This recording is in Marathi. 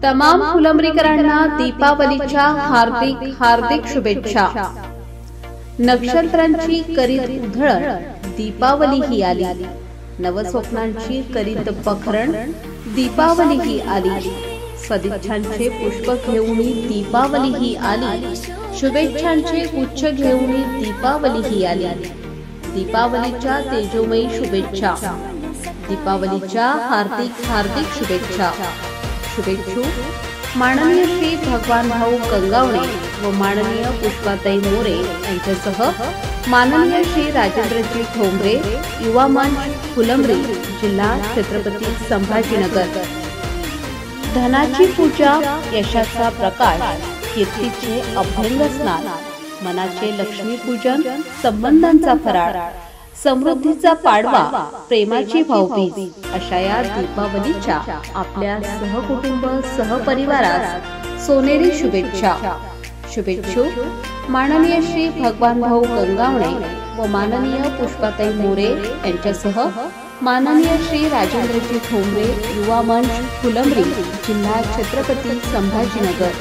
तमाम फुलंब्रीकरांना दीपावलीच्या हार्दिक हार्दिक शुभेच्छा। नक्षत्रांची करीत उधळण, दीपावली ही आली। नवस्वप्नांची करीत बखरण, दीपावली ही आली। सदिच्छांचे पुष्प घेऊन दीपावली ही आली। शुभेच्छांचे गुच्छ घेऊन दीपावली ही आली। दीपावलीच्या तेजोमयी शुभेच्छा, दीपावलीच्या हार्दिक हार्दिक शुभेच्छा। शुभेच्छुक माननीय श्री भगवान भाऊ गंगावणे व माननीय पुष्पाताई मोरे यांच्यासह माननीय श्री राजेंद्रजी ठोंबरे, युवा मंच फुलंब्री, जिल्हा छत्रपती संभाजीनगर। धनाची पूजा, यशाचा प्रकाश, कीर्तीचे अभ्यंग स्नान, मनाचे लक्ष्मीपूजन, संबंधांचा फराळ, समृद्धीचा पाडवा, प्रेमाची भाऊबीज अशा या दीपावलीच्या आपल्या सहकुटुंब सहपरिवारास सोनेरी शुभेच्छा। शुभेच्छुक माननीय श्री भगवान भाऊ गंगावणे व माननीय पुष्पाताई मोरे यांच्यासह माननीय श्री राजेंद्रजी ठोंबरे, युवा मंच फुलंब्री, जिल्हा छत्रपती संभाजीनगर।